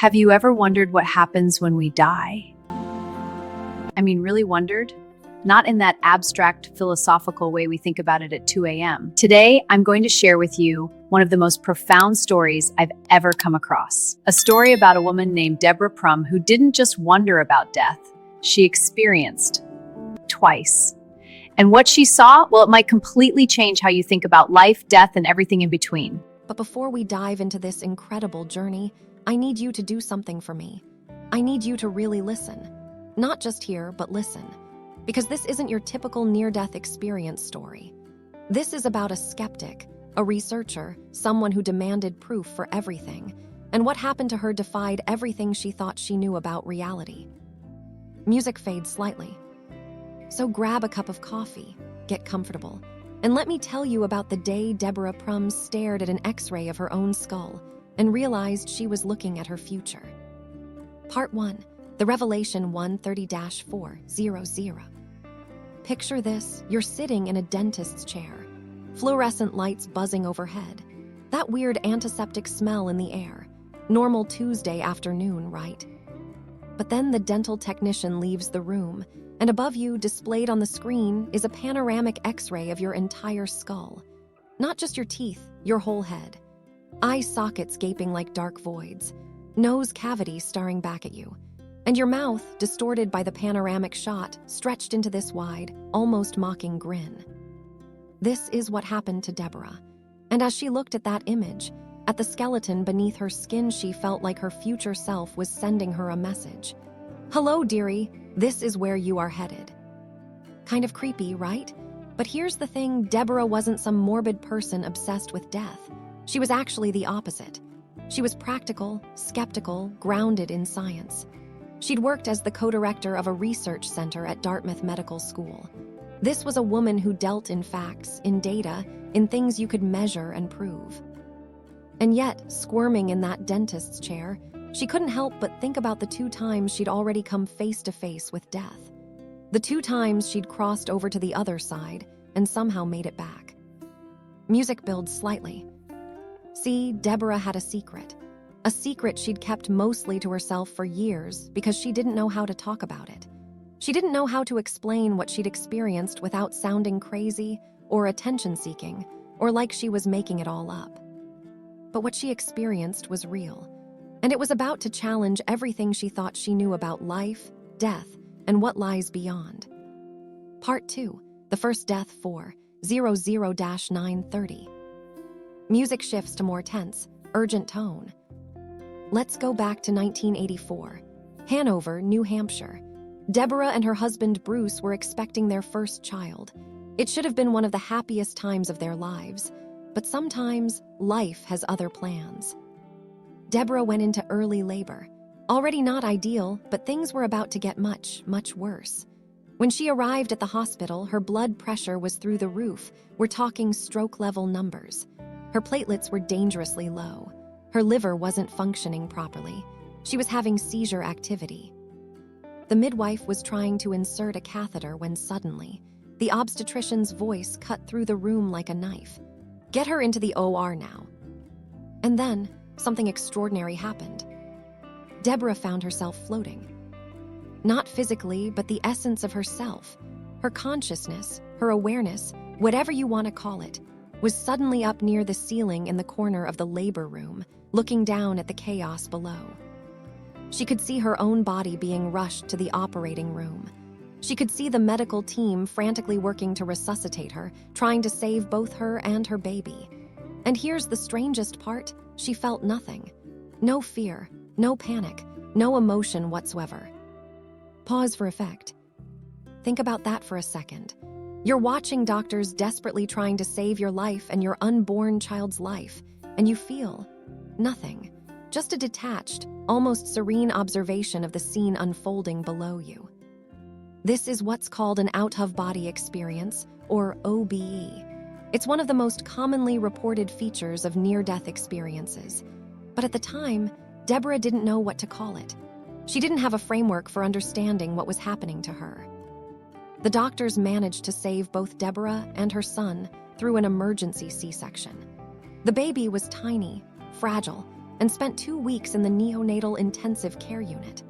Have you ever wondered what happens when we die? I mean, really wondered? Not in that abstract philosophical way we think about it at 2 a.m. Today, I'm going to share with you one of the most profound stories I've ever come across. A story about a woman named Deborah Prum who didn't just wonder about death, she experienced twice. And what she saw, well, it might completely change how you think about life, death, and everything in between. But before we dive into this incredible journey, I need you to do something for me. I need you to really listen. Not just hear, but listen. Because this isn't your typical near-death experience story. This is about a skeptic, a researcher, someone who demanded proof for everything, and what happened to her defied everything she thought she knew about reality. Music fades slightly. So grab a cup of coffee, get comfortable, and let me tell you about the day Deborah Prum stared at an X-ray of her own skull and realized she was looking at her future. Part 1. The Revelation 130-400. Picture this, you're sitting in a dentist's chair, fluorescent lights buzzing overhead, that weird antiseptic smell in the air. Normal Tuesday afternoon, right? But then the dental technician leaves the room, and above you, displayed on the screen, is a panoramic X-ray of your entire skull. Not just your teeth, your whole head. Eye sockets gaping like dark voids, nose cavity staring back at you, and your mouth, distorted by the panoramic shot, stretched into this wide, almost mocking grin. This is what happened to Deborah. And as she looked at that image, at the skeleton beneath her skin, she felt like her future self was sending her a message. Hello, dearie, this is where you are headed. Kind of creepy, right? But here's the thing, Deborah wasn't some morbid person obsessed with death. She was actually the opposite. She was practical, skeptical, grounded in science. She'd worked as the co-director of a research center at Dartmouth Medical School. This was a woman who dealt in facts, in data, in things you could measure and prove. And yet, squirming in that dentist's chair, she couldn't help but think about the 2 times she'd already come face to face with death. The 2 times she'd crossed over to the other side and somehow made it back. Music builds slightly. See, Deborah had a secret she'd kept mostly to herself for years because she didn't know how to talk about it. She didn't know how to explain what she'd experienced without sounding crazy or attention-seeking or like she was making it all up. But what she experienced was real, and it was about to challenge everything she thought she knew about life, death, and what lies beyond. Part 2. The First Death 400-930. Music shifts to more tense, urgent tone. Let's go back to 1984. Hanover, New Hampshire. Deborah and her husband Bruce were expecting their first child. It should have been one of the happiest times of their lives, but sometimes life has other plans. Deborah went into early labor. Already not ideal, but things were about to get much, much worse. When she arrived at the hospital, her blood pressure was through the roof. We're talking stroke-level numbers. Her platelets were dangerously low. Her liver wasn't functioning properly. She was having seizure activity. The midwife was trying to insert a catheter when suddenly, the obstetrician's voice cut through the room like a knife. Get her into the OR now. And then, something extraordinary happened. Deborah found herself floating. Not physically, but the essence of herself, her consciousness, her awareness, whatever you want to call it, was suddenly up near the ceiling in the corner of the labor room, looking down at the chaos below. She could see her own body being rushed to the operating room. She could see the medical team frantically working to resuscitate her, trying to save both her and her baby. And here's the strangest part, she felt nothing. No fear, no panic, no emotion whatsoever. Pause for effect. Think about that for a second. You're watching doctors desperately trying to save your life and your unborn child's life, and you feel nothing. Just a detached, almost serene observation of the scene unfolding below you. This is what's called an out-of-body experience, or OBE. It's one of the most commonly reported features of near-death experiences. But at the time, Deborah didn't know what to call it. She didn't have a framework for understanding what was happening to her. The doctors managed to save both Deborah and her son through an emergency C-section. The baby was tiny, fragile, and spent 2 weeks in the neonatal intensive care unit.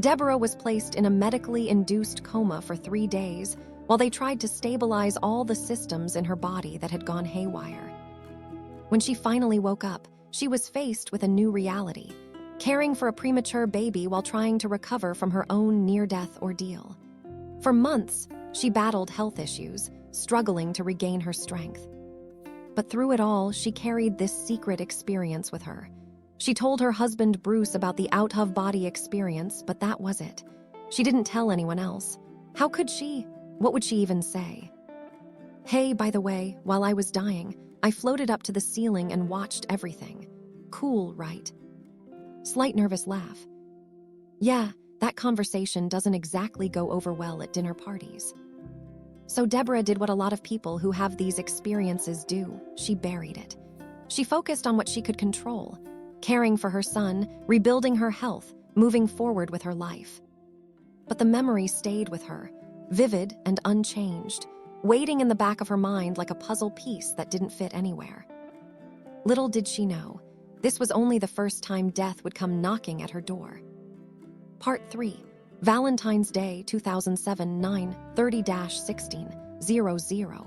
Deborah was placed in a medically induced coma for 3 days while they tried to stabilize all the systems in her body that had gone haywire. When she finally woke up, she was faced with a new reality, caring for a premature baby while trying to recover from her own near-death ordeal. For months, she battled health issues, struggling to regain her strength. But through it all, she carried this secret experience with her. She told her husband Bruce about the out-of-body experience, but that was it. She didn't tell anyone else. How could she? What would she even say? "Hey, by the way, while I was dying, I floated up to the ceiling and watched everything. Cool, right?" Slight nervous laugh. Yeah, that conversation doesn't exactly go over well at dinner parties. So Deborah did what a lot of people who have these experiences do. She buried it. She focused on what she could control, caring for her son, rebuilding her health, moving forward with her life. But the memory stayed with her, vivid and unchanged, waiting in the back of her mind like a puzzle piece that didn't fit anywhere. Little did she know, this was only the first time death would come knocking at her door. Part 3. Valentine's Day 2007 9:30-16:00.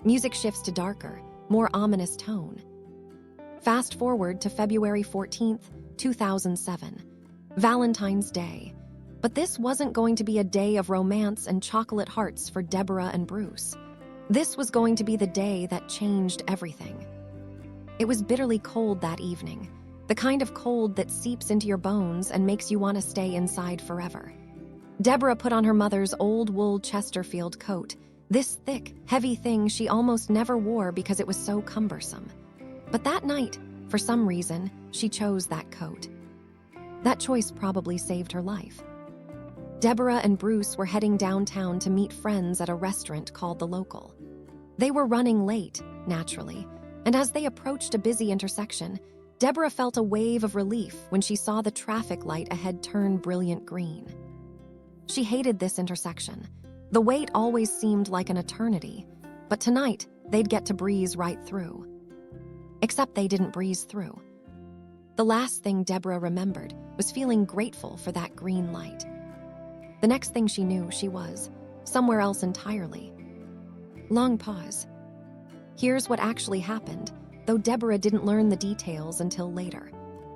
Music shifts to darker, more ominous tone. Fast forward to February 14th, 2007. Valentine's Day. But this wasn't going to be a day of romance and chocolate hearts for Deborah and Bruce. This was going to be the day that changed everything. It was bitterly cold that evening, the kind of cold that seeps into your bones and makes you want to stay inside forever. Deborah put on her mother's old wool Chesterfield coat, this thick, heavy thing she almost never wore because it was so cumbersome. But that night, for some reason, she chose that coat. That choice probably saved her life. Deborah and Bruce were heading downtown to meet friends at a restaurant called The Local. They were running late, naturally, and as they approached a busy intersection, Deborah felt a wave of relief when she saw the traffic light ahead turn brilliant green. She hated this intersection. The wait always seemed like an eternity, but tonight they'd get to breeze right through. Except they didn't breeze through. The last thing Deborah remembered was feeling grateful for that green light. The next thing she knew, she was somewhere else entirely. Long pause. Here's what actually happened, though Deborah didn't learn the details until later.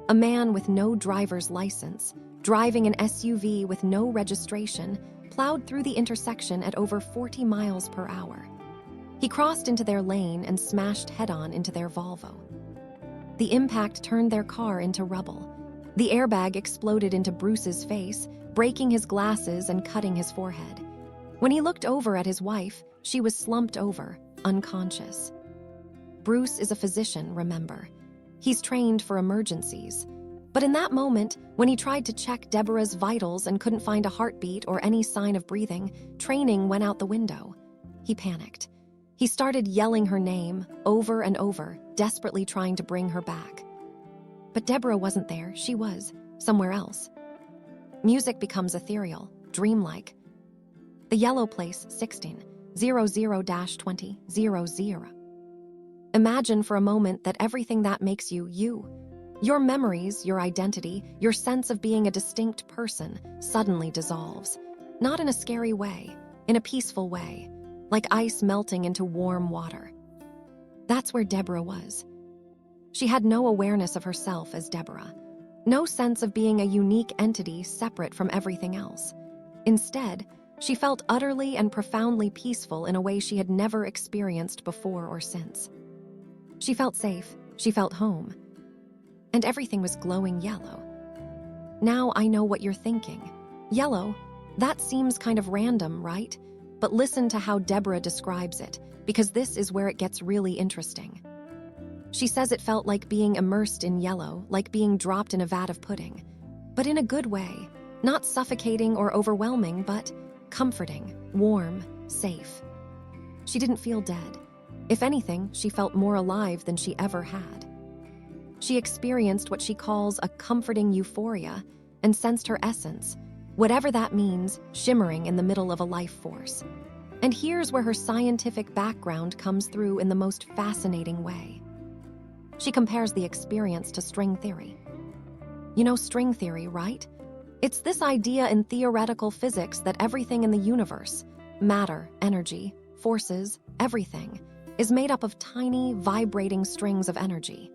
A man with no driver's license, driving an SUV with no registration, plowed through the intersection at over 40 miles per hour. He crossed into their lane and smashed head-on into their Volvo. The impact turned their car into rubble. The airbag exploded into Bruce's face, breaking his glasses and cutting his forehead. When he looked over at his wife, she was slumped over, unconscious. Bruce is a physician, remember. He's trained for emergencies. But in that moment, when he tried to check Deborah's vitals and couldn't find a heartbeat or any sign of breathing, training went out the window. He panicked. He started yelling her name over and over, desperately trying to bring her back. But Deborah wasn't there. She was somewhere else. Music becomes ethereal, dreamlike. The yellow place, 16:00-20:00. Imagine for a moment that everything that makes you, you, your memories, your identity, your sense of being a distinct person, suddenly dissolves. Not in a scary way, in a peaceful way, like ice melting into warm water. That's where Deborah was. She had no awareness of herself as Deborah, no sense of being a unique entity separate from everything else. Instead, she felt utterly and profoundly peaceful in a way she had never experienced before or since. She felt safe, she felt home, and everything was glowing yellow. Now I know what you're thinking. Yellow? That seems kind of random, right? But listen to how Deborah describes it, because this is where it gets really interesting. She says it felt like being immersed in yellow, like being dropped in a vat of pudding. But in a good way, not suffocating or overwhelming, but comforting, warm, safe. She didn't feel dead. If anything, she felt more alive than she ever had. She experienced what she calls a comforting euphoria and sensed her essence, whatever that means, shimmering in the middle of a life force. And here's where her scientific background comes through in the most fascinating way. She compares the experience to string theory. You know string theory, right? It's this idea in theoretical physics that everything in the universe, matter, energy, forces, everything, is made up of tiny, vibrating strings of energy.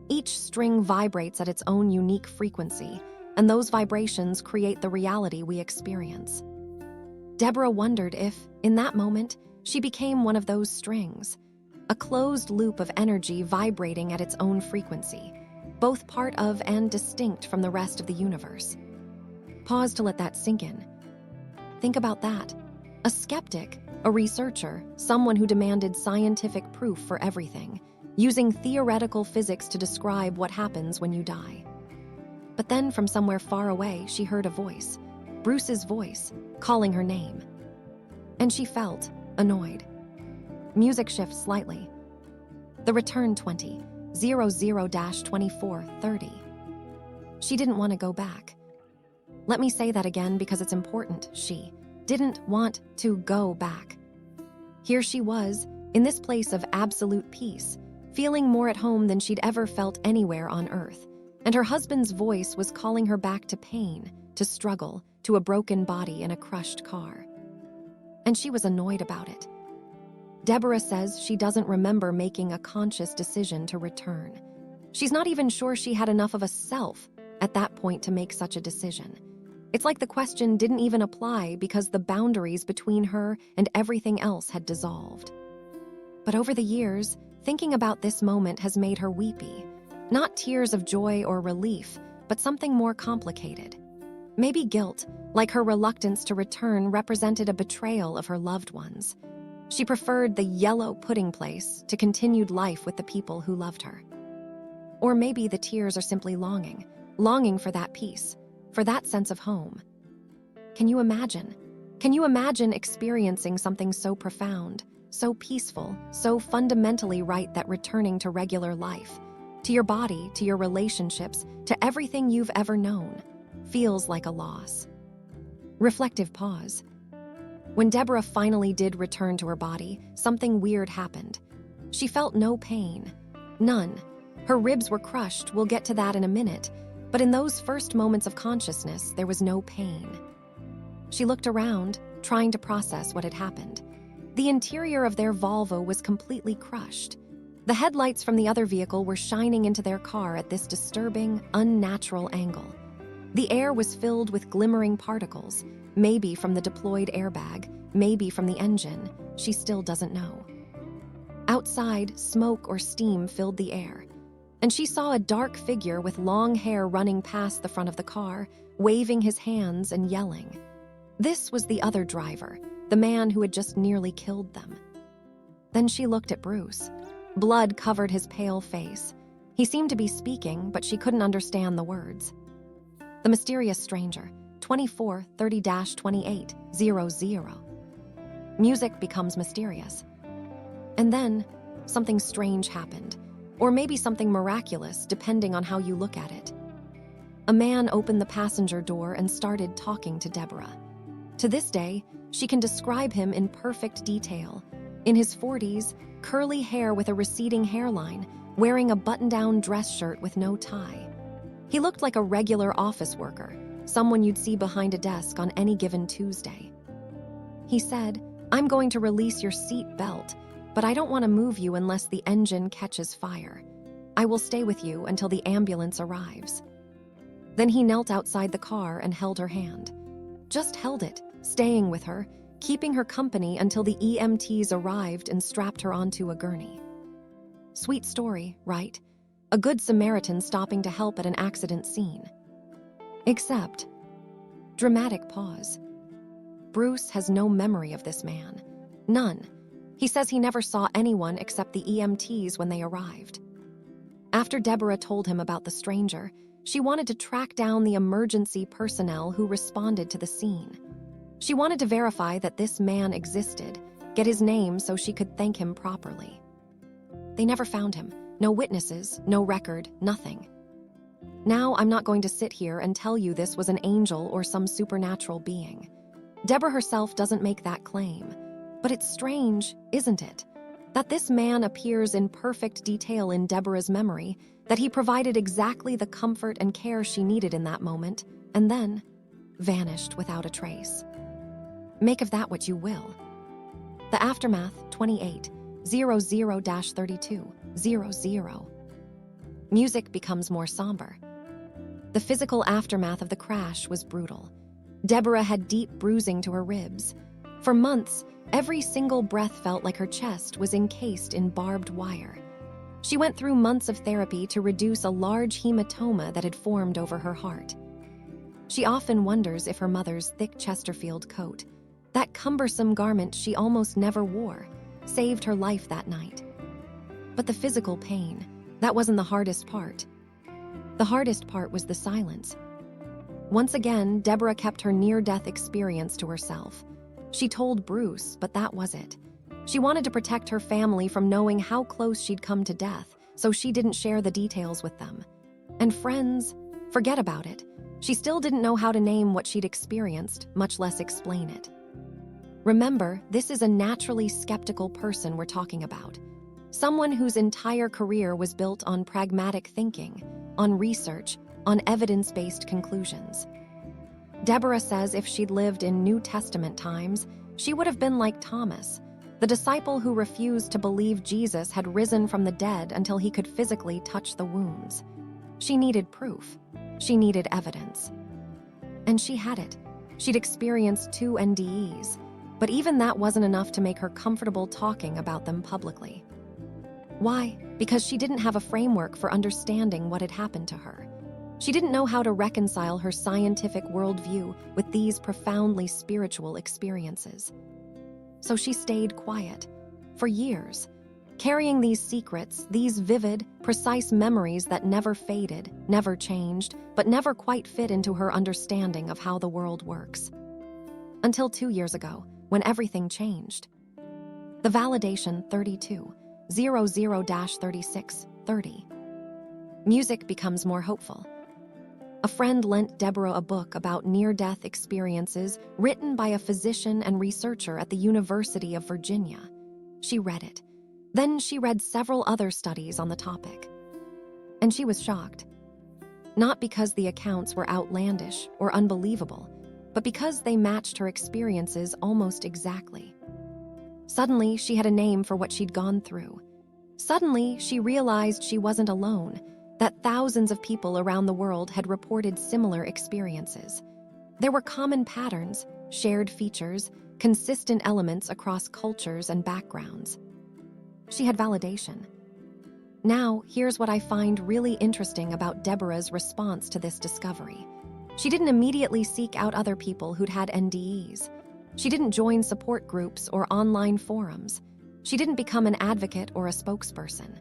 Each string vibrates at its own unique frequency, and those vibrations create the reality we experience. Deborah wondered if, in that moment, she became one of those strings, a closed loop of energy vibrating at its own frequency, both part of and distinct from the rest of the universe. Pause to let that sink in. Think about that. A skeptic, a researcher, someone who demanded scientific proof for everything, using theoretical physics to describe what happens when you die. But then from somewhere far away, she heard a voice, Bruce's voice, calling her name. And she felt annoyed. Music shifts slightly. The return 20, 00-2430. She didn't want to go back. Let me say that again because it's important. She didn't want to go back. Here she was, in this place of absolute peace, feeling more at home than she'd ever felt anywhere on Earth. And her husband's voice was calling her back to pain, to struggle, to a broken body in a crushed car. And she was annoyed about it. Deborah says she doesn't remember making a conscious decision to return. She's not even sure she had enough of a self at that point to make such a decision. It's like the question didn't even apply because the boundaries between her and everything else had dissolved. But over the years, thinking about this moment has made her weepy. Not tears of joy or relief, but something more complicated. Maybe guilt, like her reluctance to return represented a betrayal of her loved ones. She preferred the yellow pudding place to continued life with the people who loved her. Or maybe the tears are simply longing for that peace, for that sense of home. Can you imagine? Can you imagine experiencing something so profound, so peaceful, so fundamentally right that returning to regular life, to your body, to your relationships, to everything you've ever known, feels like a loss? Reflective pause. When Deborah finally did return to her body, something weird happened. She felt no pain. None. Her ribs were crushed, we'll get to that in a minute, but in those first moments of consciousness, there was no pain. She looked around, trying to process what had happened. The interior of their Volvo was completely crushed. The headlights from the other vehicle were shining into their car at this disturbing, unnatural angle. The air was filled with glimmering particles, maybe from the deployed airbag, maybe from the engine. She still doesn't know. Outside, smoke or steam filled the air, and she saw a dark figure with long hair running past the front of the car, waving his hands and yelling. This was the other driver, the man who had just nearly killed them. Then she looked at Bruce. Blood covered his pale face. He seemed to be speaking, but she couldn't understand the words. The mysterious stranger, 2430-2800. Music becomes mysterious. And then, something strange happened. Or maybe something miraculous, depending on how you look at it. A man opened the passenger door and started talking to Deborah. To this day, she can describe him in perfect detail. In his 40s, curly hair with a receding hairline, wearing a button-down dress shirt with no tie. He looked like a regular office worker, someone you'd see behind a desk on any given Tuesday. He said, "I'm going to release your seat belt, but I don't want to move you unless the engine catches fire. I will stay with you until the ambulance arrives." Then he knelt outside the car and held her hand. Just held it, staying with her, keeping her company until the EMTs arrived and strapped her onto a gurney. Sweet story, right? A good Samaritan stopping to help at an accident scene. Except, dramatic pause. Bruce has no memory of this man. None. He says he never saw anyone except the EMTs when they arrived. After Deborah told him about the stranger, she wanted to track down the emergency personnel who responded to the scene. She wanted to verify that this man existed, get his name so she could thank him properly. They never found him. No witnesses, no record, nothing. Now I'm not going to sit here and tell you this was an angel or some supernatural being. Deborah herself doesn't make that claim. But it's strange, isn't it? That this man appears in perfect detail in Deborah's memory, that he provided exactly the comfort and care she needed in that moment, and then vanished without a trace. Make of that what you will. The aftermath, 28:00-32:00. Music becomes more somber. The physical aftermath of the crash was brutal. Deborah had deep bruising to her ribs. For months, every single breath felt like her chest was encased in barbed wire. She went through months of therapy to reduce a large hematoma that had formed over her heart. She often wonders if her mother's thick Chesterfield coat, that cumbersome garment she almost never wore, saved her life that night. But the physical pain, that wasn't the hardest part. The hardest part was the silence. Once again, Deborah kept her near-death experience to herself. She told Bruce, but that was it. She wanted to protect her family from knowing how close she'd come to death, so she didn't share the details with them. And friends, forget about it. She still didn't know how to name what she'd experienced, much less explain it. Remember, this is a naturally skeptical person we're talking about. Someone whose entire career was built on pragmatic thinking, on research, on evidence-based conclusions. Deborah says if she'd lived in New Testament times, she would have been like Thomas, the disciple who refused to believe Jesus had risen from the dead until he could physically touch the wounds. She needed proof. She needed evidence. And she had it. She'd experienced 2 NDEs, but even that wasn't enough to make her comfortable talking about them publicly. Why? Because she didn't have a framework for understanding what had happened to her. She didn't know how to reconcile her scientific worldview with these profoundly spiritual experiences. So she stayed quiet, for years, carrying these secrets, these vivid, precise memories that never faded, never changed, but never quite fit into her understanding of how the world works. Until 2 years ago, when everything changed. The validation 32:00-36:30. Music becomes more hopeful. A friend lent Deborah a book about near-death experiences written by a physician and researcher at the University of Virginia. She read it. Then she read several other studies on the topic. And she was shocked. Not because the accounts were outlandish or unbelievable, but because they matched her experiences almost exactly. Suddenly, she had a name for what she'd gone through. Suddenly, she realized she wasn't alone, that thousands of people around the world had reported similar experiences. There were common patterns, shared features, consistent elements across cultures and backgrounds. She had validation. Now, here's what I find really interesting about Deborah's response to this discovery. She didn't immediately seek out other people who'd had NDEs. She didn't join support groups or online forums. She didn't become an advocate or a spokesperson.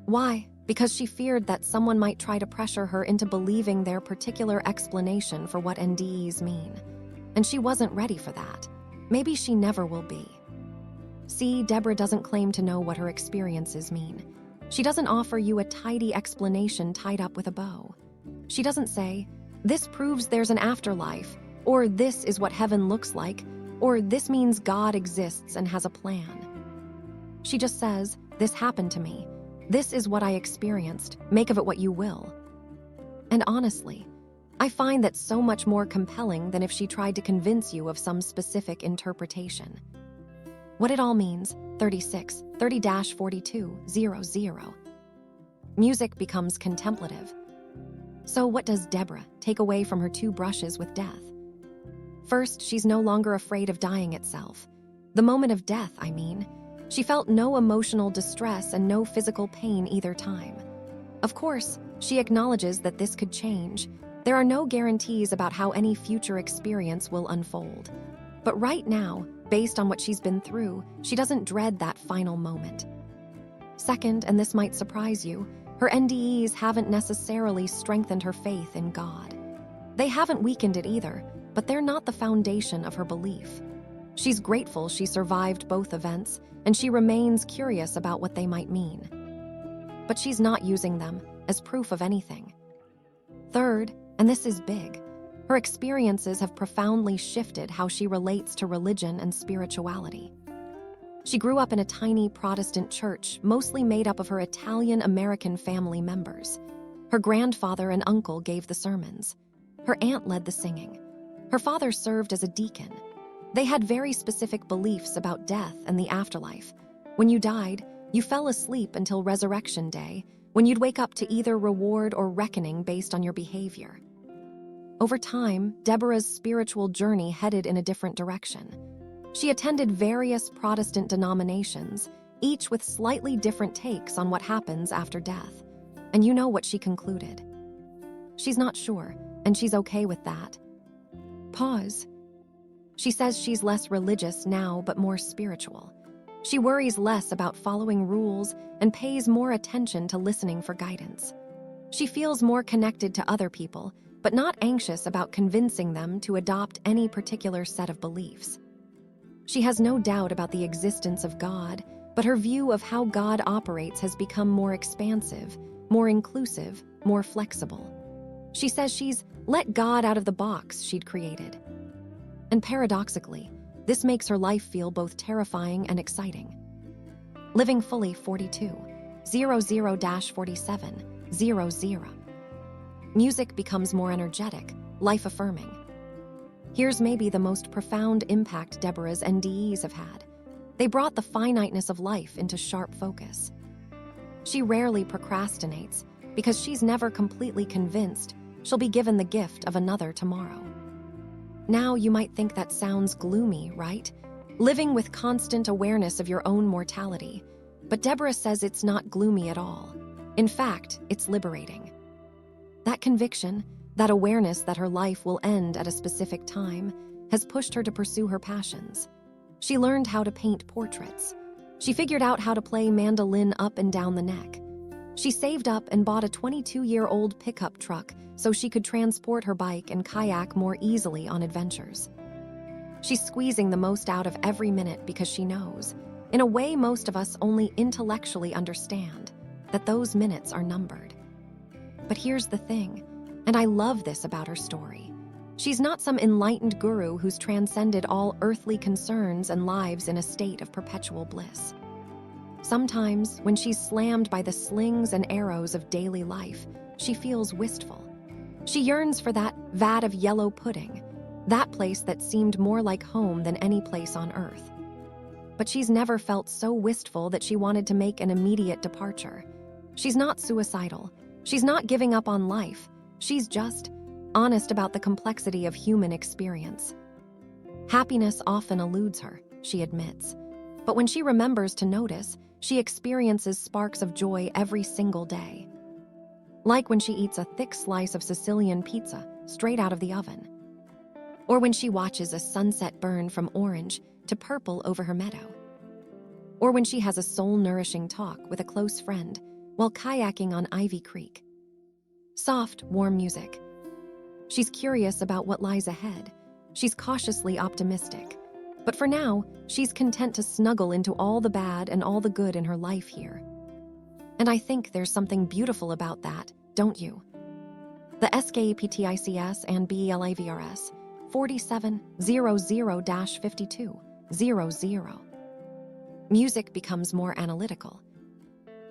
Why? Because she feared that someone might try to pressure her into believing their particular explanation for what NDEs mean. And she wasn't ready for that. Maybe she never will be. See, Deborah doesn't claim to know what her experiences mean. She doesn't offer you a tidy explanation tied up with a bow. She doesn't say, "This proves there's an afterlife," or "This is what heaven looks like," or "This means God exists and has a plan." She just says, "This happened to me. This is what I experienced. Make of it what you will." And honestly, I find that so much more compelling than if she tried to convince you of some specific interpretation. What it all means, 36:30-42:00. Music becomes contemplative. So what does Deborah take away from her 2 brushes with death? First, she's no longer afraid of dying itself. The moment of death, I mean. She felt no emotional distress and no physical pain either time. Of course, she acknowledges that this could change. There are no guarantees about how any future experience will unfold. But right now, based on what she's been through, she doesn't dread that final moment. Second, and this might surprise you, her NDEs haven't necessarily strengthened her faith in God. They haven't weakened it either, but they're not the foundation of her belief. She's grateful she survived both events, and she remains curious about what they might mean. But she's not using them as proof of anything. Third, and this is big, her experiences have profoundly shifted how she relates to religion and spirituality. She grew up in a tiny Protestant church, mostly made up of her Italian-American family members. Her grandfather and uncle gave the sermons. Her aunt led the singing. Her father served as a deacon. They had very specific beliefs about death and the afterlife. When you died, you fell asleep until resurrection day, when you'd wake up to either reward or reckoning based on your behavior. Over time, Deborah's spiritual journey headed in a different direction. She attended various Protestant denominations, each with slightly different takes on what happens after death. And you know what she concluded. She's not sure, and she's okay with that. Pause. She says she's less religious now, but more spiritual. She worries less about following rules and pays more attention to listening for guidance. She feels more connected to other people, but not anxious about convincing them to adopt any particular set of beliefs. She has no doubt about the existence of God, but her view of how God operates has become more expansive, more inclusive, more flexible. She says she's let God out of the box she'd created. And paradoxically, this makes her life feel both terrifying and exciting. Living fully 42, 00-47, 00. Music becomes more energetic, life-affirming. Here's maybe the most profound impact Deborah's NDEs have had. They brought the finiteness of life into sharp focus. She rarely procrastinates because she's never completely convinced she'll be given the gift of another tomorrow. Now you might think that sounds gloomy, right? Living with constant awareness of your own mortality. But Deborah says it's not gloomy at all. In fact, it's liberating. That conviction, that awareness that her life will end at a specific time, has pushed her to pursue her passions. She learned how to paint portraits. She figured out how to play mandolin up and down the neck. She saved up and bought a 22-year-old pickup truck so she could transport her bike and kayak more easily on adventures. She's squeezing the most out of every minute because she knows, in a way most of us only intellectually understand, that those minutes are numbered. But here's the thing, and I love this about her story. She's not some enlightened guru who's transcended all earthly concerns and lives in a state of perpetual bliss. Sometimes, when she's slammed by the slings and arrows of daily life, she feels wistful. She yearns for that vat of yellow pudding, that place that seemed more like home than any place on earth. But she's never felt so wistful that she wanted to make an immediate departure. She's not suicidal. She's not giving up on life. She's just honest about the complexity of human experience. Happiness often eludes her, she admits. But when she remembers to notice, she experiences sparks of joy every single day. Like when she eats a thick slice of Sicilian pizza straight out of the oven. Or when she watches a sunset burn from orange to purple over her meadow. Or when she has a soul-nourishing talk with a close friend while kayaking on Ivy Creek. Soft, warm music. She's curious about what lies ahead. She's cautiously optimistic. But for now, she's content to snuggle into all the bad and all the good in her life here. And I think there's something beautiful about that, don't you? The SKEPTICS and BELAVRS 4700-5200. Music becomes more analytical.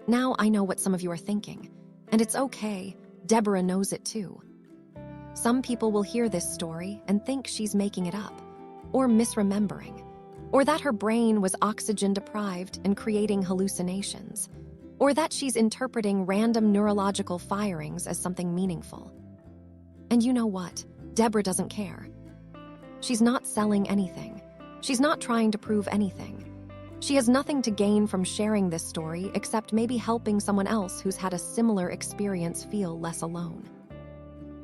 Now I know what some of you are thinking, and it's okay, Deborah knows it too. Some people will hear this story and think she's making it up, or misremembering, or that her brain was oxygen deprived and creating hallucinations, or that she's interpreting random neurological firings as something meaningful. And you know what? Deborah doesn't care. She's not selling anything. She's not trying to prove anything. She has nothing to gain from sharing this story except maybe helping someone else who's had a similar experience feel less alone.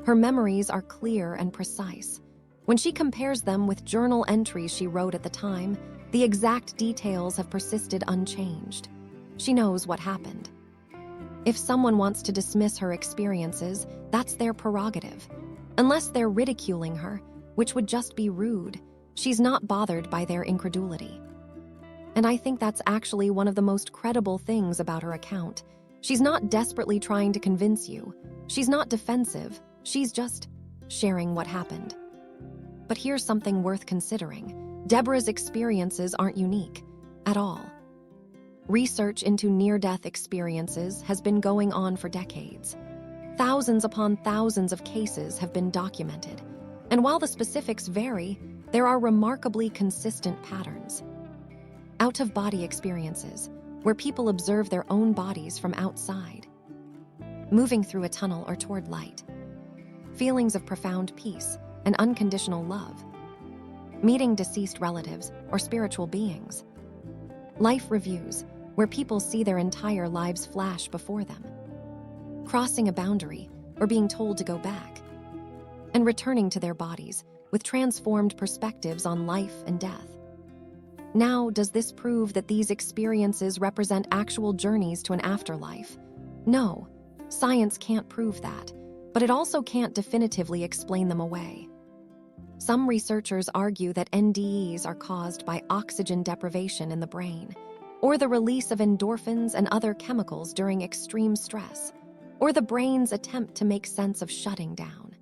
Her memories are clear and precise. When she compares them with journal entries she wrote at the time, the exact details have persisted unchanged. She knows what happened. If someone wants to dismiss her experiences, that's their prerogative. Unless they're ridiculing her, which would just be rude, she's not bothered by their incredulity. And I think that's actually one of the most credible things about her account. She's not desperately trying to convince you. She's not defensive. She's just sharing what happened. But here's something worth considering. Deborah's experiences aren't unique. at all. Research into near-death experiences has been going on for decades. Thousands upon thousands of cases have been documented, and while the specifics vary, there are remarkably consistent patterns. Out-of-body experiences, where people observe their own bodies from outside. Moving through a tunnel or toward light. Feelings of profound peace and unconditional love. Meeting deceased relatives or spiritual beings. Life reviews, where people see their entire lives flash before them. Crossing a boundary or being told to go back. And returning to their bodies with transformed perspectives on life and death. Now, does this prove that these experiences represent actual journeys to an afterlife? No, science can't prove that, but it also can't definitively explain them away. Some researchers argue that NDEs are caused by oxygen deprivation in the brain, or the release of endorphins and other chemicals during extreme stress, or the brain's attempt to make sense of shutting down.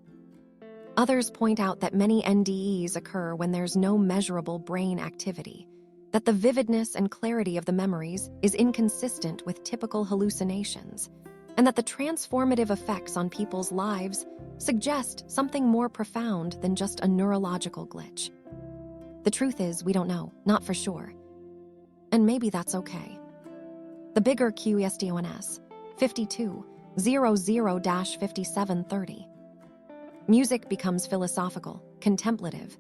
Others point out that many NDEs occur when there's no measurable brain activity, that the vividness and clarity of the memories is inconsistent with typical hallucinations, and that the transformative effects on people's lives suggest something more profound than just a neurological glitch. The truth is, we don't know, not for sure. And maybe that's okay. The bigger QESTONS, 5200-5730. Music becomes philosophical, contemplative.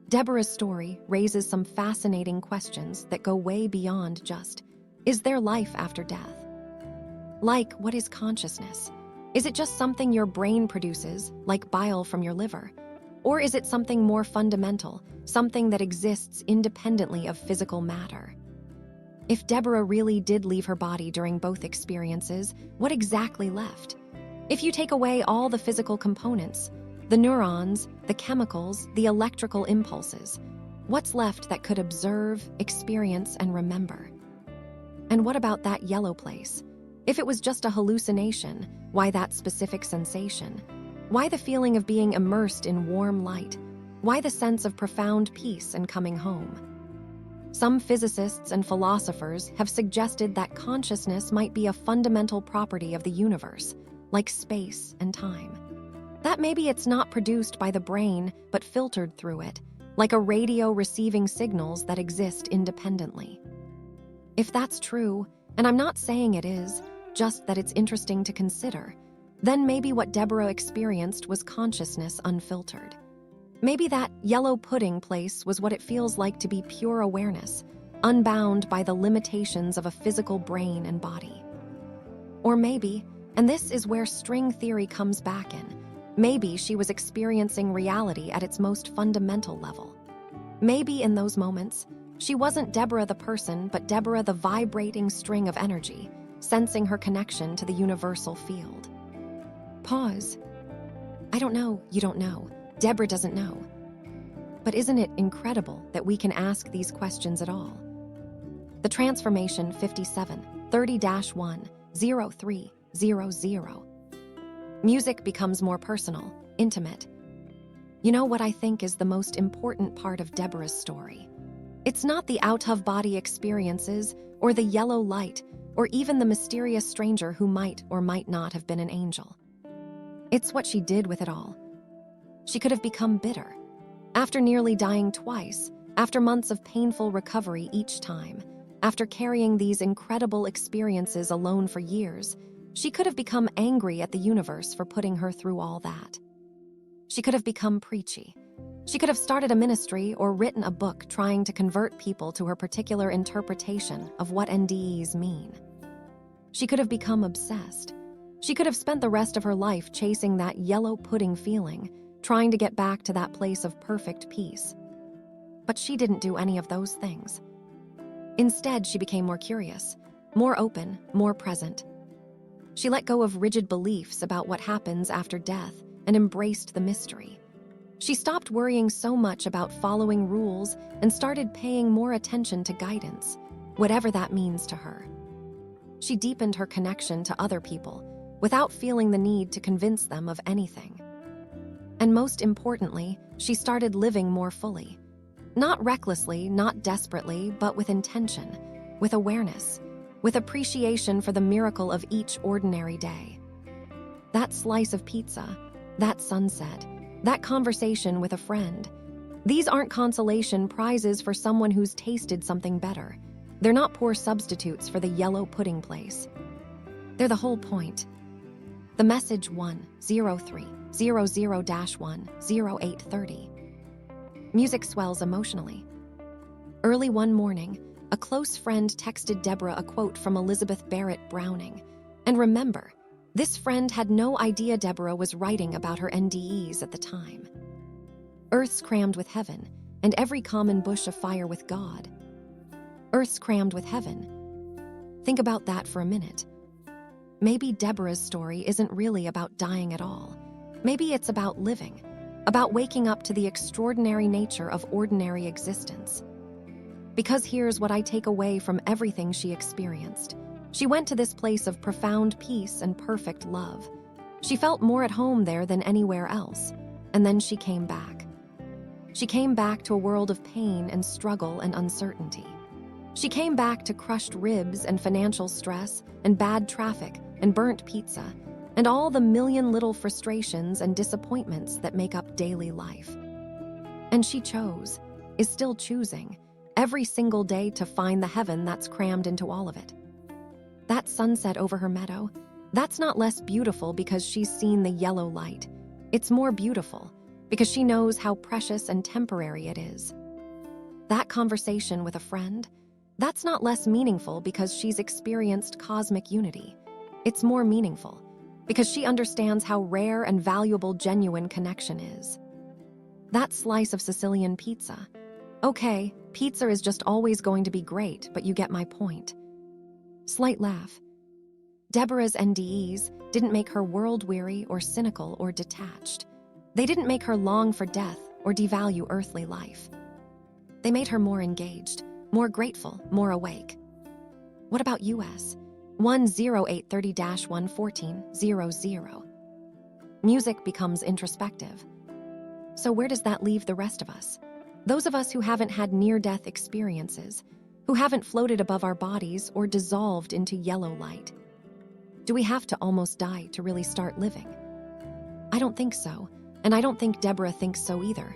Deborah's story raises some fascinating questions that go way beyond just, is there life after death? Like, what is consciousness? Is it just something your brain produces, like bile from your liver? Or is it something more fundamental, something that exists independently of physical matter? If Deborah really did leave her body during both experiences, what exactly left? If you take away all the physical components, the neurons, the chemicals, the electrical impulses, what's left that could observe, experience, and remember? And what about that yellow place? If it was just a hallucination, why that specific sensation? Why the feeling of being immersed in warm light? Why the sense of profound peace and coming home? Some physicists and philosophers have suggested that consciousness might be a fundamental property of the universe, like space and time. That maybe it's not produced by the brain, but filtered through it, like a radio receiving signals that exist independently. If that's true, and I'm not saying it is, just that it's interesting to consider, then maybe what Deborah experienced was consciousness unfiltered. Maybe that yellow pudding place was what it feels like to be pure awareness, unbound by the limitations of a physical brain and body. Or maybe, and this is where string theory comes back in, maybe she was experiencing reality at its most fundamental level. Maybe in those moments, she wasn't Deborah the person, but Deborah the vibrating string of energy, sensing her connection to the universal field. Pause. I don't know, you don't know. Deborah doesn't know. But isn't it incredible that we can ask these questions at all? The transformation 5730-10300. Music becomes more personal, intimate. You know what I think is the most important part of Deborah's story? It's not the out-of-body experiences, or the yellow light, or even the mysterious stranger who might or might not have been an angel. It's what she did with it all. She could have become bitter. After nearly dying twice, after months of painful recovery each time, after carrying these incredible experiences alone for years, she could have become angry at the universe for putting her through all that. She could have become preachy. She could have started a ministry or written a book trying to convert people to her particular interpretation of what NDEs mean. She could have become obsessed. She could have spent the rest of her life chasing that yellow pudding feeling, trying to get back to that place of perfect peace. But she didn't do any of those things. Instead, she became more curious, more open, more present. She let go of rigid beliefs about what happens after death and embraced the mystery. She stopped worrying so much about following rules and started paying more attention to guidance, whatever that means to her. She deepened her connection to other people without feeling the need to convince them of anything. And most importantly, she started living more fully. Not recklessly, not desperately, but with intention, with awareness, with appreciation for the miracle of each ordinary day. That slice of pizza, that sunset, that conversation with a friend, these aren't consolation prizes for someone who's tasted something better. They're not poor substitutes for the yellow pudding place. They're the whole point. The message 10300-10830. Music swells emotionally. Early one morning, a close friend texted Deborah a quote from Elizabeth Barrett Browning. And remember, this friend had no idea Deborah was writing about her NDEs at the time. Earth's crammed with heaven, and every common bush afire with God. Earth's crammed with heaven. Think about that for a minute. Maybe Deborah's story isn't really about dying at all. Maybe it's about living, about waking up to the extraordinary nature of ordinary existence. Because here's what I take away from everything she experienced. She went to this place of profound peace and perfect love. She felt more at home there than anywhere else, and then she came back. She came back to a world of pain and struggle and uncertainty. She came back to crushed ribs and financial stress and bad traffic and burnt pizza and all the million little frustrations and disappointments that make up daily life. And she chose, is still choosing, every single day to find the heaven that's crammed into all of it. That sunset over her meadow, that's not less beautiful because she's seen the yellow light. It's more beautiful because she knows how precious and temporary it is. That conversation with a friend, that's not less meaningful because she's experienced cosmic unity. It's more meaningful because she understands how rare and valuable genuine connection is. That slice of Sicilian pizza. Okay, pizza is just always going to be great, but you get my point. Slight laugh. Deborah's NDEs didn't make her world-weary or cynical or detached. They didn't make her long for death or devalue earthly life. They made her more engaged, more grateful, more awake. What about US? 10830-11400. Music becomes introspective. So where does that leave the rest of us? Those of us who haven't had near-death experiences, who haven't floated above our bodies or dissolved into yellow light. Do we have to almost die to really start living? I don't think so, and I don't think Deborah thinks so either.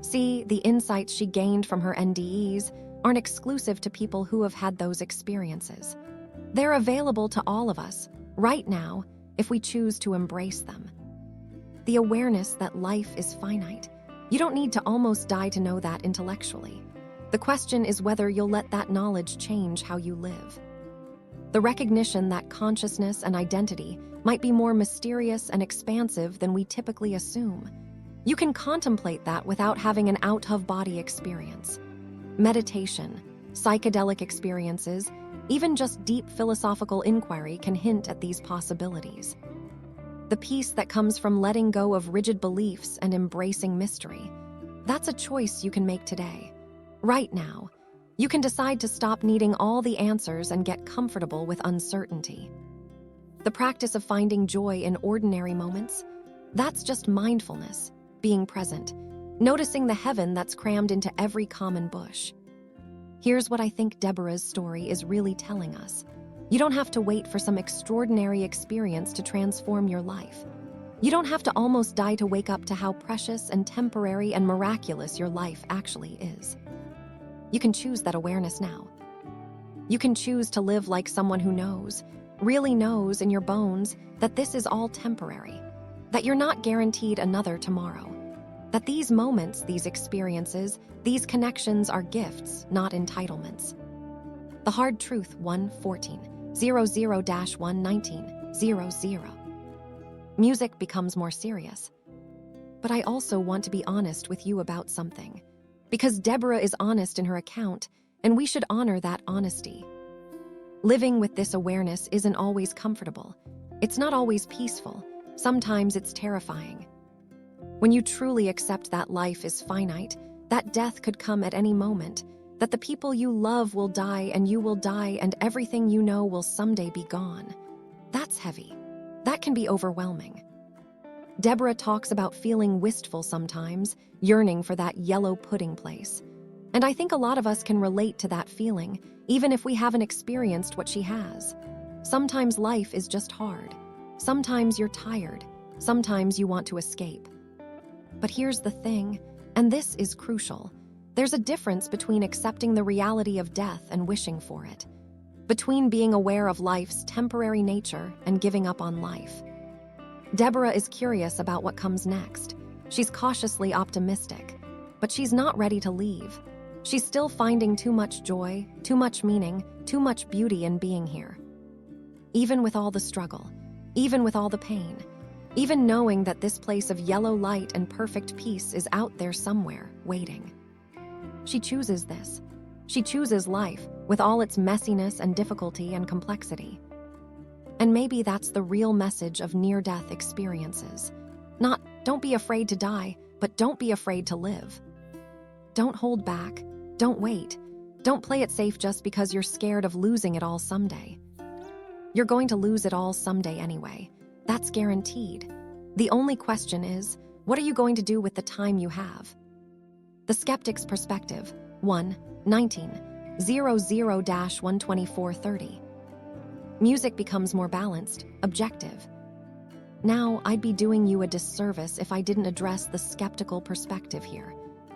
See, the insights she gained from her NDEs aren't exclusive to people who have had those experiences. They're available to all of us, right now, if we choose to embrace them. The awareness that life is finite. You don't need to almost die to know that intellectually. The question is whether you'll let that knowledge change how you live. The recognition that consciousness and identity might be more mysterious and expansive than we typically assume. You can contemplate that without having an out-of-body experience. Meditation, psychedelic experiences, even just deep philosophical inquiry can hint at these possibilities. The peace that comes from letting go of rigid beliefs and embracing mystery. That's a choice you can make today. Right now, you can decide to stop needing all the answers and get comfortable with uncertainty. The practice of finding joy in ordinary moments, that's just mindfulness, being present, noticing the heaven that's crammed into every common bush. Here's what I think Deborah's story is really telling us. You don't have to wait for some extraordinary experience to transform your life. You don't have to almost die to wake up to how precious and temporary and miraculous your life actually is. You can choose that awareness now. You can choose to live like someone who knows, really knows in your bones that this is all temporary, that you're not guaranteed another tomorrow, that these moments, these experiences, these connections are gifts, not entitlements. The hard truth 11400-11900. Music becomes more serious. But I also want to be honest with you about something. Because Deborah is honest in her account, and we should honor that honesty. Living with this awareness isn't always comfortable. It's not always peaceful. Sometimes it's terrifying. When you truly accept that life is finite, that death could come at any moment, that the people you love will die and you will die and everything you know will someday be gone. That's heavy. That can be overwhelming. Deborah talks about feeling wistful sometimes, yearning for that yellow pudding place. And I think a lot of us can relate to that feeling, even if we haven't experienced what she has. Sometimes life is just hard. Sometimes you're tired. Sometimes you want to escape. But here's the thing, and this is crucial. There's a difference between accepting the reality of death and wishing for it. Between being aware of life's temporary nature and giving up on life. Deborah is curious about what comes next. She's cautiously optimistic, but she's not ready to leave. She's still finding too much joy, too much meaning, too much beauty in being here. Even with all the struggle, even with all the pain, even knowing that this place of yellow light and perfect peace is out there somewhere, waiting. She chooses this. She chooses life, with all its messiness and difficulty and complexity. And maybe that's the real message of near-death experiences. Not, don't be afraid to die, but don't be afraid to live. Don't hold back. Don't wait. Don't play it safe just because you're scared of losing it all someday. You're going to lose it all someday anyway. That's guaranteed. The only question is, what are you going to do with the time you have? The Skeptic's Perspective, 1/19/00-12430. Music becomes more balanced, objective. Now, I'd be doing you a disservice if I didn't address the skeptical perspective here.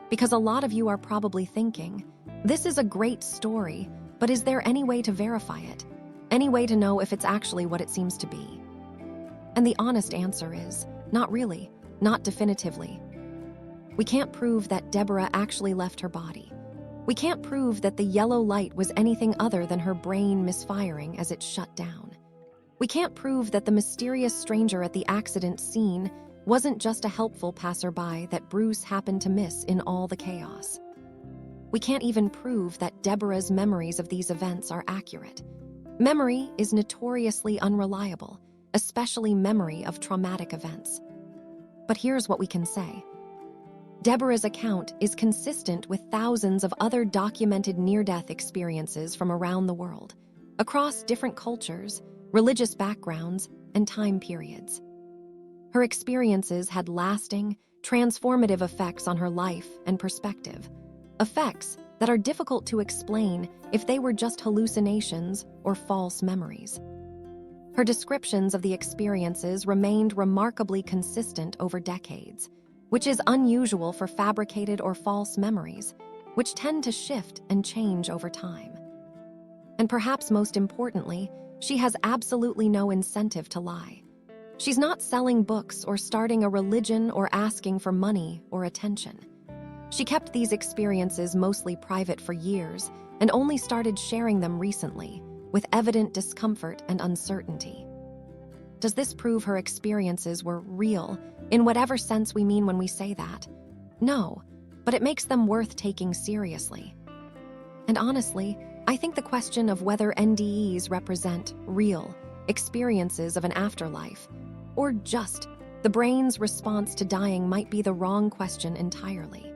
Because a lot of you are probably thinking, this is a great story, but is there any way to verify it? Any way to know if it's actually what it seems to be? And the honest answer is, not really, not definitively. We can't prove that Deborah actually left her body. We can't prove that the yellow light was anything other than her brain misfiring as it shut down. We can't prove that the mysterious stranger at the accident scene wasn't just a helpful passerby that Bruce happened to miss in all the chaos. We can't even prove that Deborah's memories of these events are accurate. Memory is notoriously unreliable, especially memory of traumatic events. But here's what we can say. Deborah's account is consistent with thousands of other documented near-death experiences from around the world, across different cultures, religious backgrounds, and time periods. Her experiences had lasting, transformative effects on her life and perspective, effects that are difficult to explain if they were just hallucinations or false memories. Her descriptions of the experiences remained remarkably consistent over decades, which is unusual for fabricated or false memories, which tend to shift and change over time. And perhaps most importantly, she has absolutely no incentive to lie. She's not selling books or starting a religion or asking for money or attention. She kept these experiences mostly private for years and only started sharing them recently, with evident discomfort and uncertainty. Does this prove her experiences were real, in whatever sense we mean when we say that? No, but it makes them worth taking seriously. And honestly, I think the question of whether NDEs represent real experiences of an afterlife, or just the brain's response to dying might be the wrong question entirely.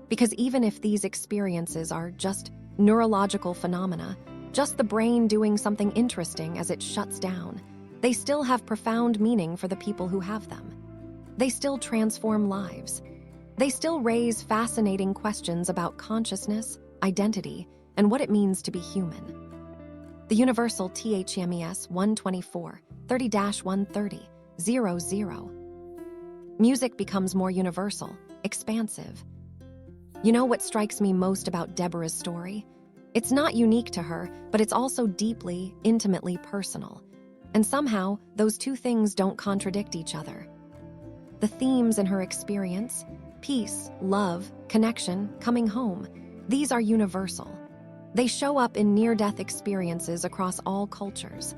Because even if these experiences are just neurological phenomena, just the brain doing something interesting as it shuts down, they still have profound meaning for the people who have them. They still transform lives. They still raise fascinating questions about consciousness, identity, and what it means to be human. The Universal THMES 124-30-130-00. Music becomes more universal, expansive. You know what strikes me most about Deborah's story? It's not unique to her, but it's also deeply, intimately personal. And somehow, those two things don't contradict each other. The themes in her experience, peace, love, connection, coming home, these are universal. They show up in near-death experiences across all cultures.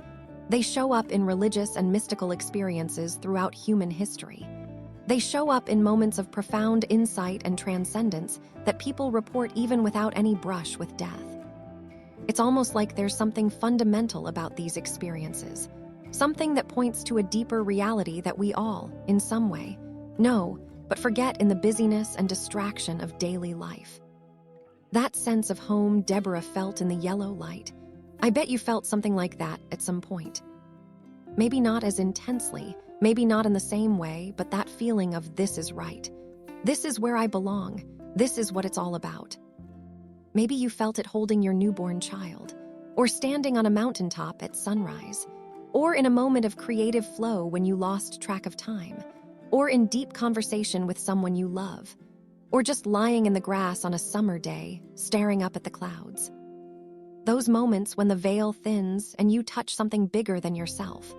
They show up in religious and mystical experiences throughout human history. They show up in moments of profound insight and transcendence that people report even without any brush with death. It's almost like there's something fundamental about these experiences, something that points to a deeper reality that we all, in some way, know but forget in the busyness and distraction of daily life. That sense of home Deborah felt in the yellow light, I bet you felt something like that at some point. Maybe not as intensely, Maybe not in the same way, but that feeling of this is right. This is where I belong. This is what it's all about. Maybe you felt it holding your newborn child, or standing on a mountaintop at sunrise, or in a moment of creative flow when you lost track of time, or in deep conversation with someone you love, or just lying in the grass on a summer day, staring up at the clouds. Those moments when the veil thins and you touch something bigger than yourself.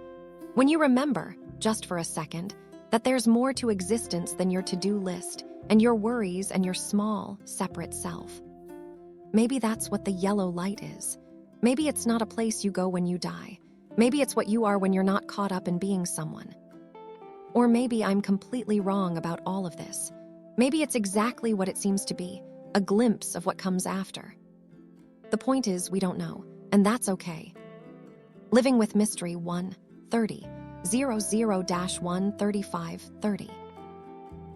When you remember, just for a second, that there's more to existence than your to-do list and your worries and your small, separate self. Maybe that's what the yellow light is. Maybe it's not a place you go when you die. Maybe it's what you are when you're not caught up in being someone. Or maybe I'm completely wrong about all of this. Maybe it's exactly what it seems to be, a glimpse of what comes after. The point is, we don't know, and that's okay. Living with Mystery 130 00-13530.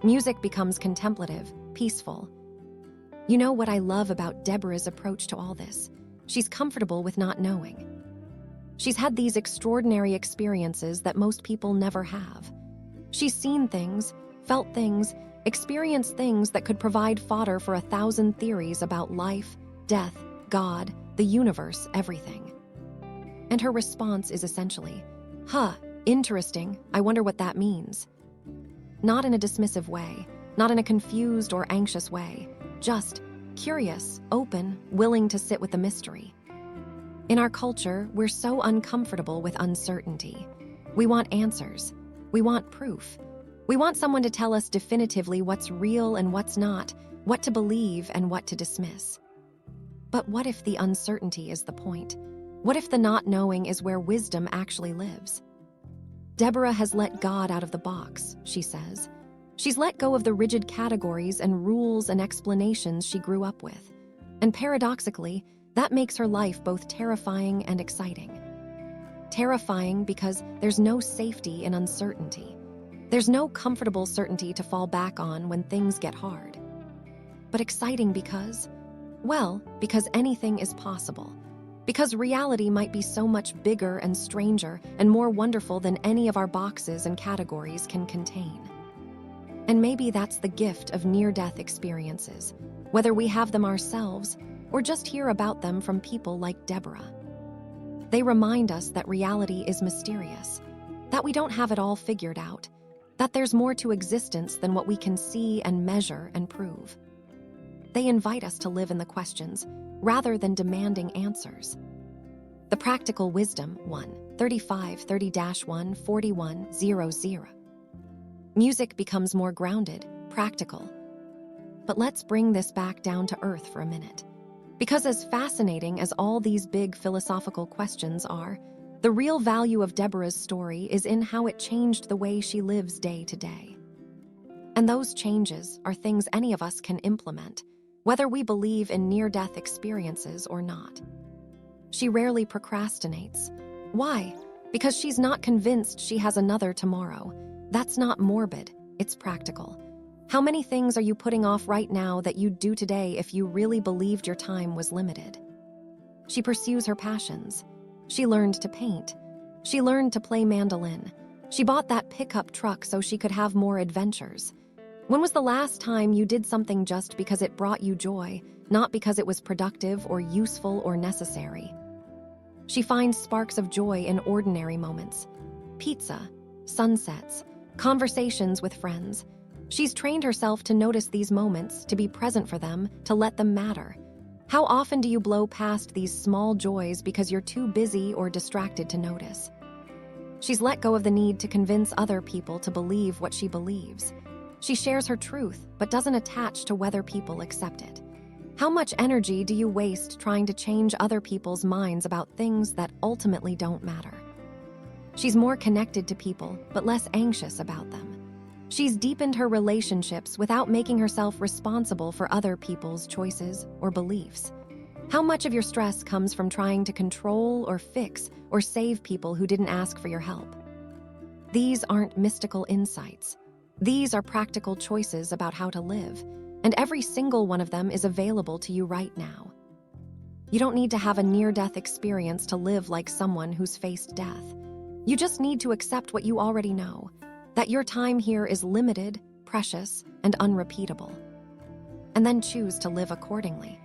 Music becomes contemplative, peaceful. You know what I love about Deborah's approach to all this? She's comfortable with not knowing. She's had these extraordinary experiences that most people never have. She's seen things, felt things, experienced things that could provide fodder for 1,000 theories about life, death, God, the universe, everything. And her response is essentially, interesting, I wonder what that means. Not in a dismissive way, not in a confused or anxious way, just curious, open, willing to sit with the mystery. In our culture, we're so uncomfortable with uncertainty. We want answers. We want proof. We want someone to tell us definitively what's real and what's not, what to believe and what to dismiss. But what if the uncertainty is the point? What if the not knowing is where wisdom actually lives? Deborah has let God out of the box, she says. She's let go of the rigid categories and rules and explanations she grew up with. And paradoxically, that makes her life both terrifying and exciting. Terrifying because there's no safety in uncertainty. There's no comfortable certainty to fall back on when things get hard. But exciting because anything is possible. Because reality might be so much bigger and stranger and more wonderful than any of our boxes and categories can contain. And maybe that's the gift of near-death experiences, whether we have them ourselves or just hear about them from people like Deborah. They remind us that reality is mysterious, that we don't have it all figured out, that there's more to existence than what we can see and measure and prove. They invite us to live in the questions, rather than demanding answers. The Practical Wisdom 1-3530-14100. Music becomes more grounded, practical. But let's bring this back down to earth for a minute. Because as fascinating as all these big philosophical questions are, the real value of Deborah's story is in how it changed the way she lives day to day. And those changes are things any of us can implement, whether we believe in near-death experiences or not. She rarely procrastinates. Why? Because she's not convinced she has another tomorrow. That's not morbid, it's practical. How many things are you putting off right now that you'd do today if you really believed your time was limited? She pursues her passions. She learned to paint. She learned to play mandolin. She bought that pickup truck so she could have more adventures. When was the last time you did something just because it brought you joy, not because it was productive or useful or necessary? She finds sparks of joy in ordinary moments. Pizza, sunsets, conversations with friends. She's trained herself to notice these moments, to be present for them, to let them matter. How often do you blow past these small joys because you're too busy or distracted to notice? She's let go of the need to convince other people to believe what she believes. She shares her truth, but doesn't attach to whether people accept it. How much energy do you waste trying to change other people's minds about things that ultimately don't matter? She's more connected to people, but less anxious about them. She's deepened her relationships without making herself responsible for other people's choices or beliefs. How much of your stress comes from trying to control or fix or save people who didn't ask for your help? These aren't mystical insights. These are practical choices about how to live, and every single one of them is available to you right now. You don't need to have a near-death experience to live like someone who's faced death. You just need to accept what you already know, that your time here is limited, precious, and unrepeatable. And then choose to live accordingly.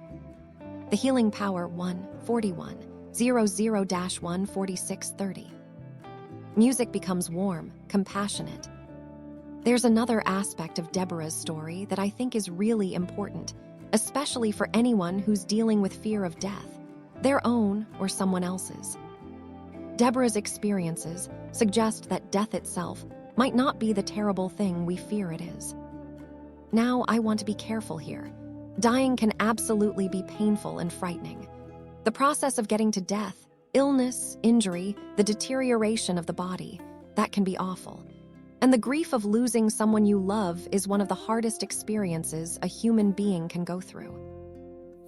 The Healing Power 141-00-14630. Music becomes warm, compassionate. There's another aspect of Deborah's story that I think is really important, especially for anyone who's dealing with fear of death, their own or someone else's. Deborah's experiences suggest that death itself might not be the terrible thing we fear it is. Now, I want to be careful here. Dying can absolutely be painful and frightening. The process of getting to death, illness, injury, the deterioration of the body, that can be awful. And the grief of losing someone you love is one of the hardest experiences a human being can go through.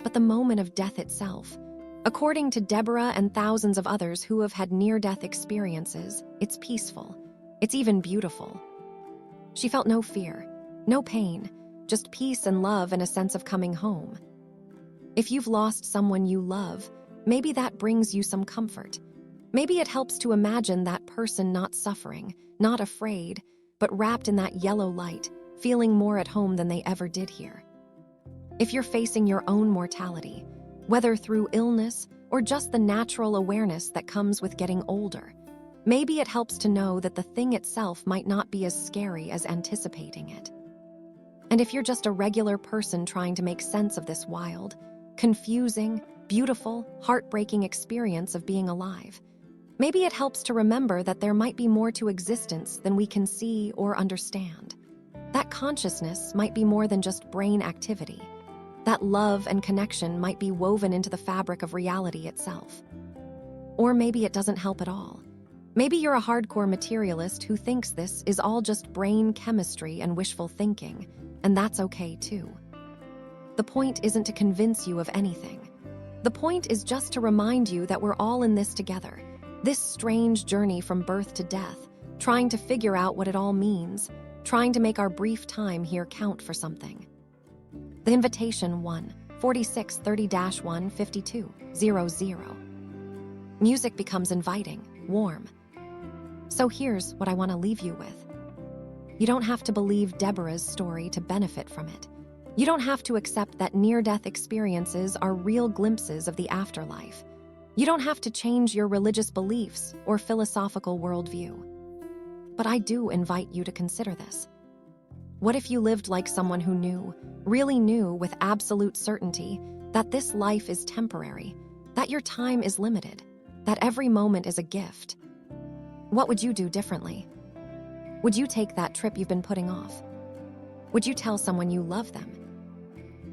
But the moment of death itself, according to Deborah and thousands of others who have had near-death experiences, it's peaceful. It's even beautiful. She felt no fear, no pain, just peace and love and a sense of coming home. If you've lost someone you love, maybe that brings you some comfort. Maybe it helps to imagine that person not suffering, not afraid, but wrapped in that yellow light, feeling more at home than they ever did here. If you're facing your own mortality, whether through illness or just the natural awareness that comes with getting older, maybe it helps to know that the thing itself might not be as scary as anticipating it. And if you're just a regular person trying to make sense of this wild, confusing, beautiful, heartbreaking experience of being alive, maybe it helps to remember that there might be more to existence than we can see or understand. That consciousness might be more than just brain activity. That love and connection might be woven into the fabric of reality itself. Or maybe it doesn't help at all. Maybe you're a hardcore materialist who thinks this is all just brain chemistry and wishful thinking, and that's okay too. The point isn't to convince you of anything. The point is just to remind you that we're all in this together, this strange journey from birth to death, trying to figure out what it all means, trying to make our brief time here count for something. The Invitation 1-4630-15200. Music becomes inviting, warm. So here's what I want to leave you with. You don't have to believe Deborah's story to benefit from it. You don't have to accept that near-death experiences are real glimpses of the afterlife. You don't have to change your religious beliefs or philosophical worldview. But I do invite you to consider this. What if you lived like someone who knew, really knew with absolute certainty, that this life is temporary, that your time is limited, that every moment is a gift? What would you do differently? Would you take that trip you've been putting off? Would you tell someone you love them?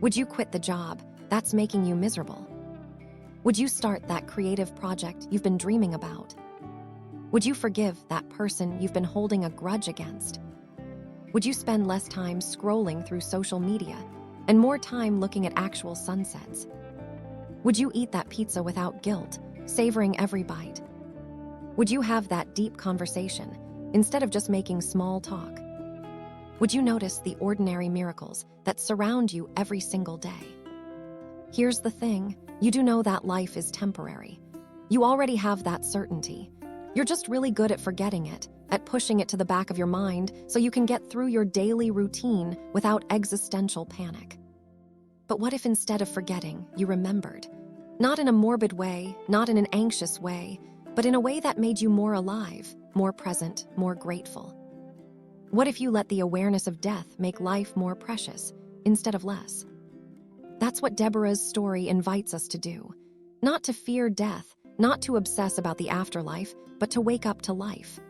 Would you quit the job that's making you miserable? Would you start that creative project you've been dreaming about? Would you forgive that person you've been holding a grudge against? Would you spend less time scrolling through social media and more time looking at actual sunsets? Would you eat that pizza without guilt, savoring every bite? Would you have that deep conversation instead of just making small talk? Would you notice the ordinary miracles that surround you every single day? Here's the thing, you do know that life is temporary. You already have that certainty. You're just really good at forgetting it, at pushing it to the back of your mind so you can get through your daily routine without existential panic. But what if instead of forgetting, you remembered? Not in a morbid way, not in an anxious way, but in a way that made you more alive, more present, more grateful. What if you let the awareness of death make life more precious instead of less? That's what Deborah's story invites us to do. Not to fear death, not to obsess about the afterlife, but to wake up to life.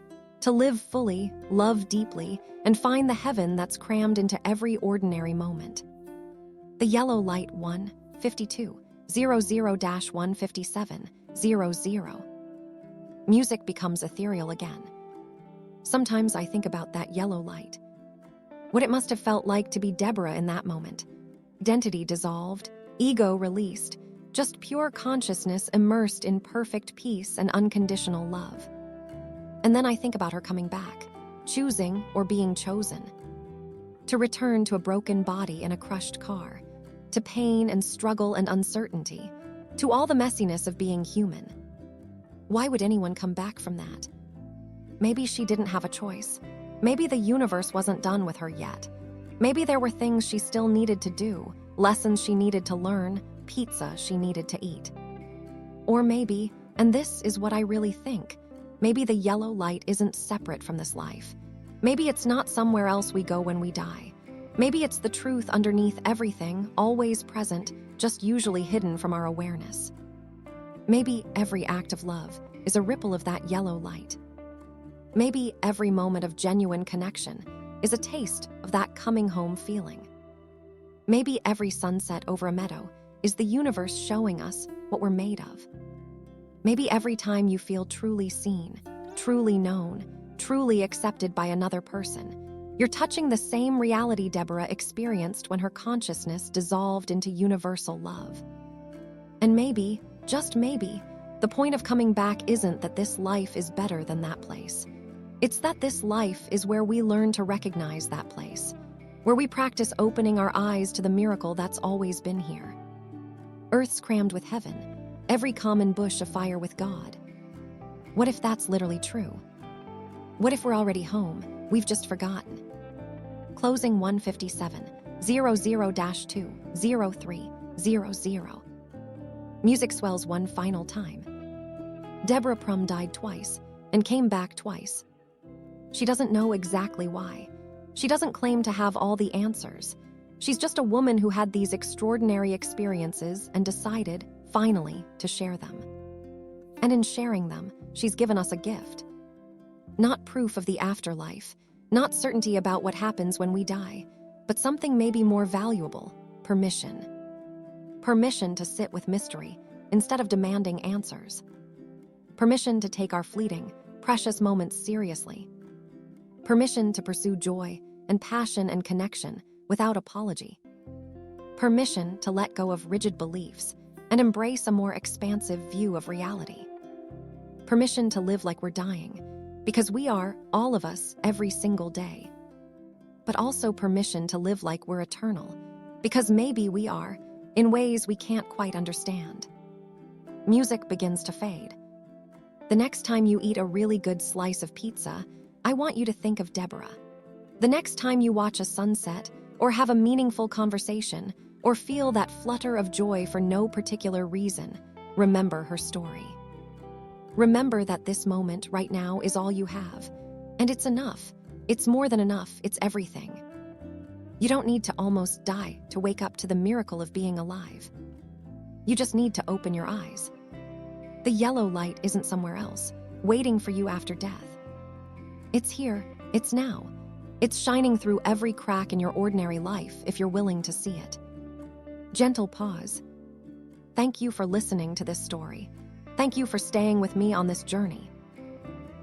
To live fully, love deeply, and find the heaven that's crammed into every ordinary moment. The Yellow Light 1-5200-15700. Music becomes ethereal again. Sometimes I think about that yellow light. What it must have felt like to be Deborah in that moment. Identity dissolved, ego released, just pure consciousness immersed in perfect peace and unconditional love. And then I think about her coming back, choosing or being chosen. To return to a broken body in a crushed car, to pain and struggle and uncertainty, to all the messiness of being human. Why would anyone come back from that? Maybe she didn't have a choice. Maybe the universe wasn't done with her yet. Maybe there were things she still needed to do, lessons she needed to learn, pizza she needed to eat. Or maybe, and this is what I really think, maybe the yellow light isn't separate from this life. Maybe it's not somewhere else we go when we die. Maybe it's the truth underneath everything, always present, just usually hidden from our awareness. Maybe every act of love is a ripple of that yellow light. Maybe every moment of genuine connection is a taste of that coming home feeling. Maybe every sunset over a meadow is the universe showing us what we're made of. Maybe every time you feel truly seen, truly known, truly accepted by another person, you're touching the same reality Deborah experienced when her consciousness dissolved into universal love. And maybe, just maybe, the point of coming back isn't that this life is better than that place. It's that this life is where we learn to recognize that place, where we practice opening our eyes to the miracle that's always been here. Earth's crammed with heaven, every common bush afire with God. What if that's literally true? What if we're already home, we've just forgotten? Closing 157, 00-2, 0300. Music swells one final time. Deborah Prum died twice and came back twice. She doesn't know exactly why. She doesn't claim to have all the answers. She's just a woman who had these extraordinary experiences and decided, finally, to share them. And in sharing them, she's given us a gift. Not proof of the afterlife, not certainty about what happens when we die, but something maybe more valuable: permission. Permission to sit with mystery instead of demanding answers. Permission to take our fleeting, precious moments seriously. Permission to pursue joy and passion and connection without apology. Permission to let go of rigid beliefs and embrace a more expansive view of reality. Permission to live like we're dying, because we are, all of us, every single day. But also permission to live like we're eternal, because maybe we are, in ways we can't quite understand. Music begins to fade. The next time you eat a really good slice of pizza, I want you to think of Deborah. The next time you watch a sunset, or have a meaningful conversation, or feel that flutter of joy for no particular reason, remember her story. Remember that this moment right now is all you have, and it's enough. It's more than enough, it's everything. You don't need to almost die to wake up to the miracle of being alive. You just need to open your eyes. The yellow light isn't somewhere else, waiting for you after death. It's here, it's now. It's shining through every crack in your ordinary life if you're willing to see it. Gentle pause. Thank you for listening to this story. Thank you for staying with me on this journey.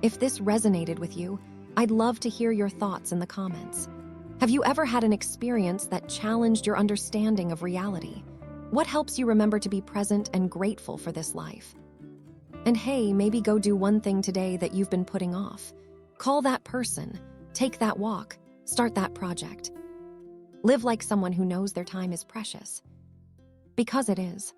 If this resonated with you, I'd love to hear your thoughts in the comments. Have you ever had an experience that challenged your understanding of reality? What helps you remember to be present and grateful for this life? And hey, maybe go do one thing today that you've been putting off. Call that person, take that walk, start that project. Live like someone who knows their time is precious. Because it is.